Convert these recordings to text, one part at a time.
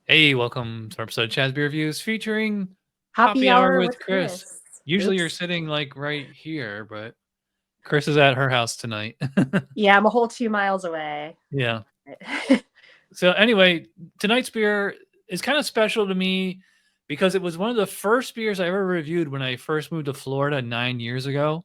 Hey, welcome to our episode of Chaz Beer Reviews featuring Happy Happy Hour hour with with Chris. Chris. Usually you're Oops. sitting like right here, but Chris is at her house tonight. Yeah, I'm a whole 2 miles away. Yeah. So anyway, tonight's beer is kind of special to me because it was one of the first beers I ever reviewed when I first moved to Florida 9 years ago.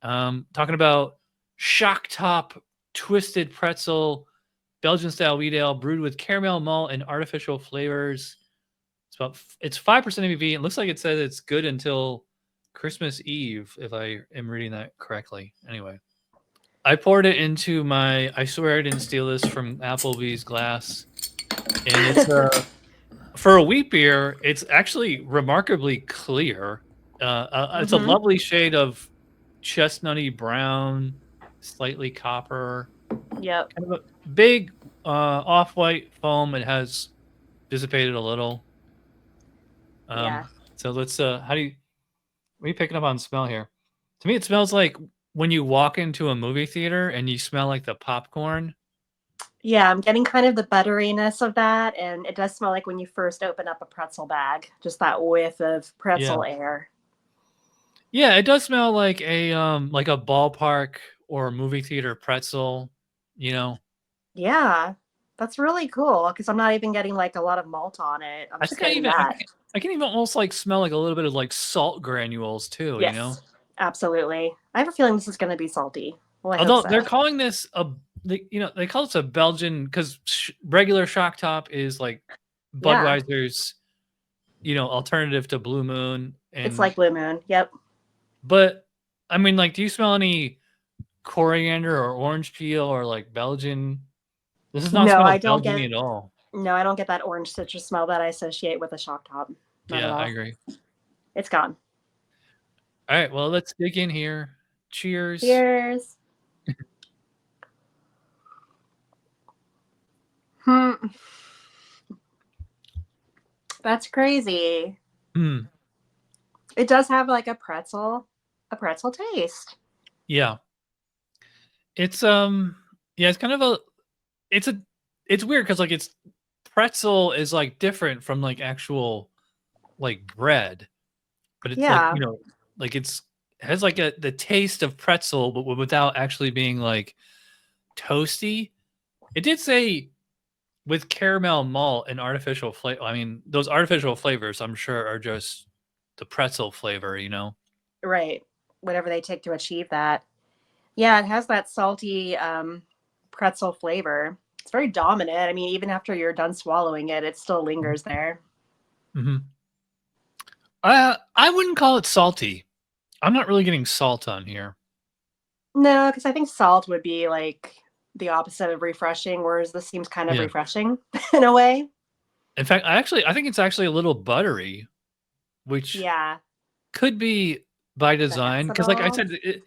Talking about Shock Top Twisted Pretzel Belgian style wheat ale brewed with caramel malt and artificial flavors. It's 5% ABV. It looks like it says it's good until Christmas Eve, if I am reading that correctly. Anyway, I poured it into my. I swear I didn't steal this from Applebee's glass, and it's for a wheat beer. It's actually remarkably clear. It's a hmm lovely shade of chestnutty brown, slightly copper, Yep. kind of a big off-white foam. It has dissipated a little. Yeah. So let's how do you what are you picking up on smell here? To me it smells like when you walk into a movie theater and you smell like the popcorn. Yeah, I'm getting kind of the butteriness of that. And it does smell like when you first open up a pretzel bag, just that whiff of Yeah. pretzel air. Yeah, it does smell like a ballpark or a movie theater pretzel, you know. Yeah. That's really cool because I'm not even getting like a lot of malt on it. I'm I just think I getting even that. I can even almost like smell like a little bit of like salt granules too, you know. Yes, absolutely. I have a feeling this is going to be salty. Well, I hope Although they're so. calling this they call this a Belgian because regular Shock Top is like Yeah. Budweiser's alternative to Blue Moon. It's And like Blue Moon. Yep. but I mean, like, do you smell any coriander or orange peel or like Belgian? This does not No, smell I don't Belgian get at all. No, I don't get that orange citrus smell that I associate with a shock top. Not at Yeah, I all. agree. It's gone. All right, well, let's dig in here. Cheers. Cheers. Hmm. That's crazy. Mm, It does have like a pretzel taste. yeah, it's yeah, it's kind of a it's a it's weird because like it's pretzel is like different from like actual like bread, but it's like Yeah. like it has like the taste of pretzel, but without actually being like toasty. It did say with caramel malt and artificial flavor. I mean, those artificial flavors, I'm sure, are just the pretzel flavor, you know? Right. Whatever they take to achieve that. Yeah, it has that salty pretzel flavor. It's very dominant. I mean, even after you're done swallowing it, it still lingers there. Mm-hmm. I wouldn't call it salty. I'm not really getting salt on here. No, because I think salt would be like the opposite of refreshing, whereas this seems kind of Yeah. refreshing in a way. In fact, I think it's actually a little buttery, which Yeah. could be by design. Because, like I Diacetyl. said,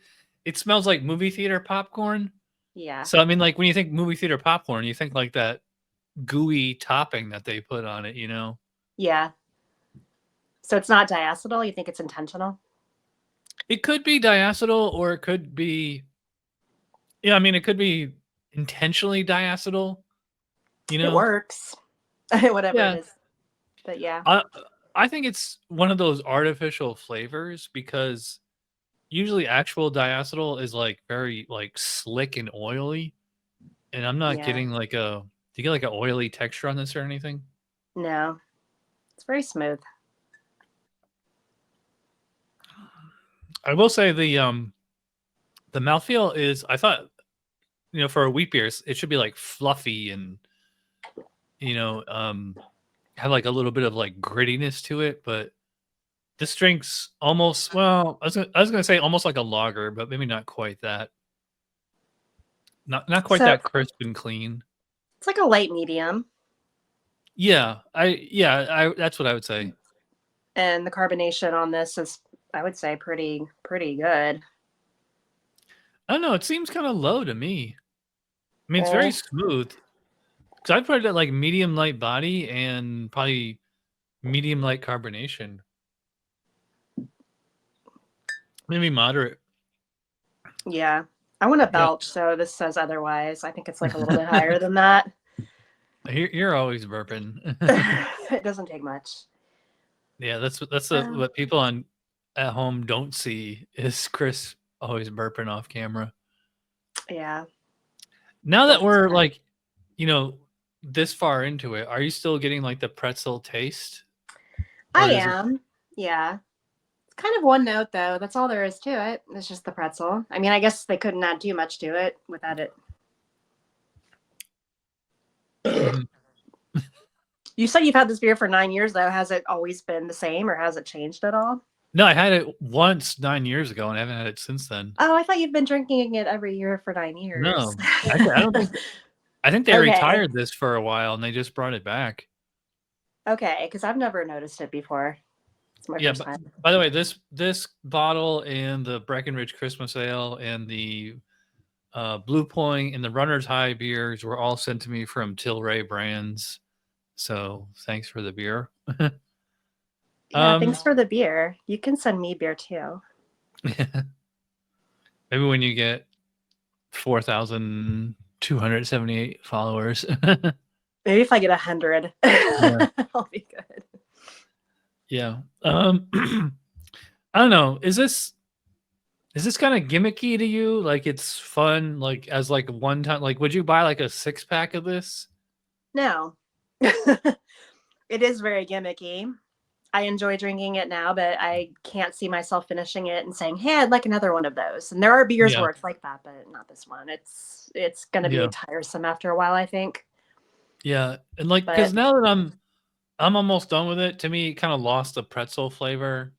it smells like movie theater popcorn. Yeah. So, I mean, like when you think movie theater popcorn, you think like that gooey topping that they put on it, you know? Yeah. So it's not diacetyl. You think it's intentional? It could be diacetyl or it could be yeah, I mean, it could be intentionally diacetyl, you It know? works, whatever it Yeah. is. But yeah. I I think it's one of those artificial flavors because usually actual diacetyl is like very like slick and oily, and I'm not Yeah. getting like a do you get like an oily texture on this or anything? No, it's very smooth. I will say the mouthfeel is I thought, for a wheat beer, it should be like fluffy and you know, have like a little bit of like grittiness to it, but this drink's almost well, I was gonna say almost like a lager, but maybe not quite that. Not quite So that crisp and clean. it's like a light medium, Yeah, I that's what I would say. and the carbonation on this is, I would say, pretty good. I don't know, it seems kind of low to me. I mean, it's very Eh, smooth. Because I'd put it at like medium light body and probably medium light carbonation. Maybe moderate. yeah. I want to Yeah. belch, so this says otherwise. I think it's like a little bit higher than that. You're always burping. It doesn't take much. Yeah, that's what people at home don't see is Chris always burping off camera. Yeah. Now that we're like, this far into it, are you still getting like the pretzel taste? I am. Yeah. It's kind of one note though. That's all there is to it. It's just the pretzel. I mean, I guess they couldn't add too much to it without it. You said you've had this beer for 9 years though. Has it always been the same or has it changed at all? No, I had it once 9 years ago and I haven't had it since then. Oh, I thought you've been drinking it every year for 9 years. No, I don't think. I think they retired this for a while and they just brought it back. Okay, because I've never noticed it before. It's my first time. By the way, this bottle and the Breckenridge Christmas Ale and the Blue Point and the Runner's High beers were all sent to me from Tilray Brands. So thanks for the beer. Yeah, thanks for the beer. You can send me beer too. Maybe when you get 4,278 followers. Maybe if I get 100, I'll be good. Yeah. I don't know. Is this kind of gimmicky to you? Like it's fun, like as like one time, like would you buy like a 6-pack of this? No. It is very gimmicky. I enjoy drinking it now, but I can't see myself finishing it and saying, hey, I'd like another one of those. And there are beers where it's like that, but not this one. It's going to be tiresome after a while, I think. Yeah. And like, because now that I'm almost done with it, to me, it kind of lost the pretzel flavor.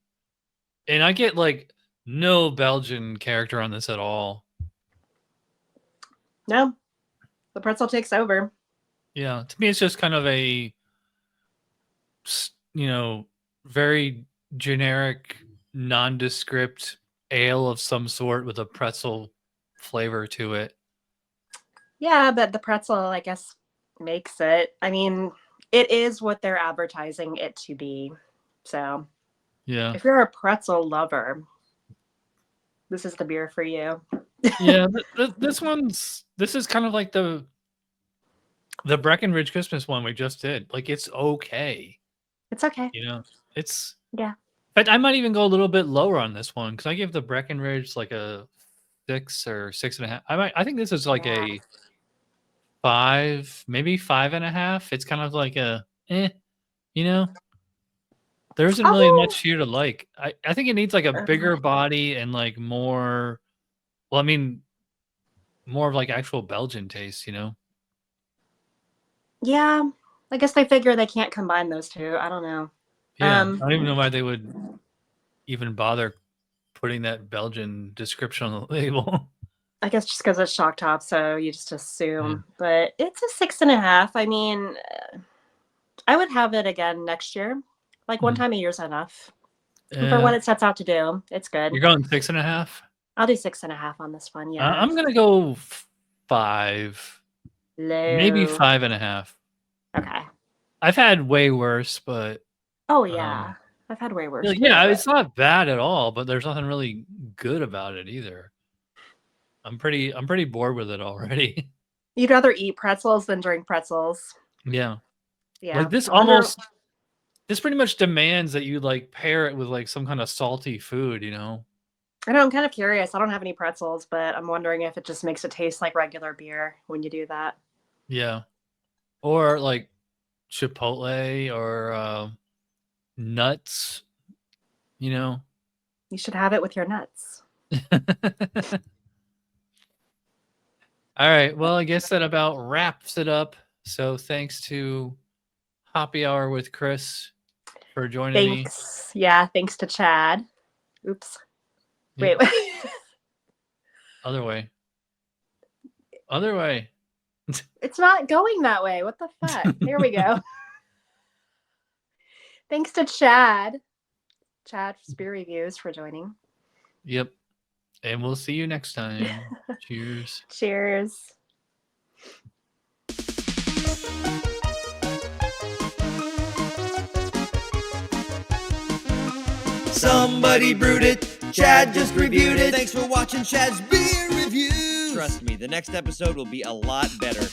And I get like no Belgian character on this at all. No, the pretzel takes over. Yeah. To me, it's just kind of a, very generic, nondescript ale of some sort with a pretzel flavor to it. Yeah, but the pretzel, I guess, makes it. I mean, it is what they're advertising it to be. So, yeah, if you're a pretzel lover, this is the beer for you. Yeah, this is kind of like the Breckenridge Christmas one we just did. Like, it's okay. It's okay. It's yeah. But I might even go a little bit lower on this one because I give the Breckenridge like a 6 or 6.5. I think this is like a 5, maybe 5.5. It's kind of like a there isn't really much here to like. I think it needs like a bigger body and like more. Well, I mean, more of like actual Belgian taste, Yeah, I guess they figure they can't combine those two. I don't know. Yeah, I don't even know why they would even bother putting that Belgian description on the label. I guess just because it's Shock Top, so you just assume. Yeah. But it's a 6.5. I mean, I would have it again next year. Like one time a year is enough for what it sets out to do. It's good. You're going 6.5? I'll do 6.5 on this one. Yeah, I'm gonna go 5. Low. Maybe 5.5. Okay. I've had way worse, but oh yeah, I've had way worse. Yeah, it's not bad at all, but there's nothing really good about it either. I'm pretty bored with it already. You'd rather eat pretzels than drink pretzels. Yeah. Yeah. Like this pretty much demands that you like pair it with like some kind of salty food, I know, I'm kind of curious. I don't have any pretzels, but I'm wondering if it just makes it taste like regular beer when you do that. Yeah. Or like Chipotle or nuts, You should have it with your nuts. All right. Well, I guess that about wraps it up. So thanks to Hoppy Hour with Chris for joining me. Yeah, thanks to Chad. Oops. Yeah. Wait. Other way. It's not going that way. What the fuck? Here we go. Thanks to Chad Beer Reviews for joining. Yep. And we'll see you next time. Cheers. Cheers. Somebody brewed it. Chad just reviewed it. Thanks for watching Chad's Beer Reviews. Trust me, the next episode will be a lot better.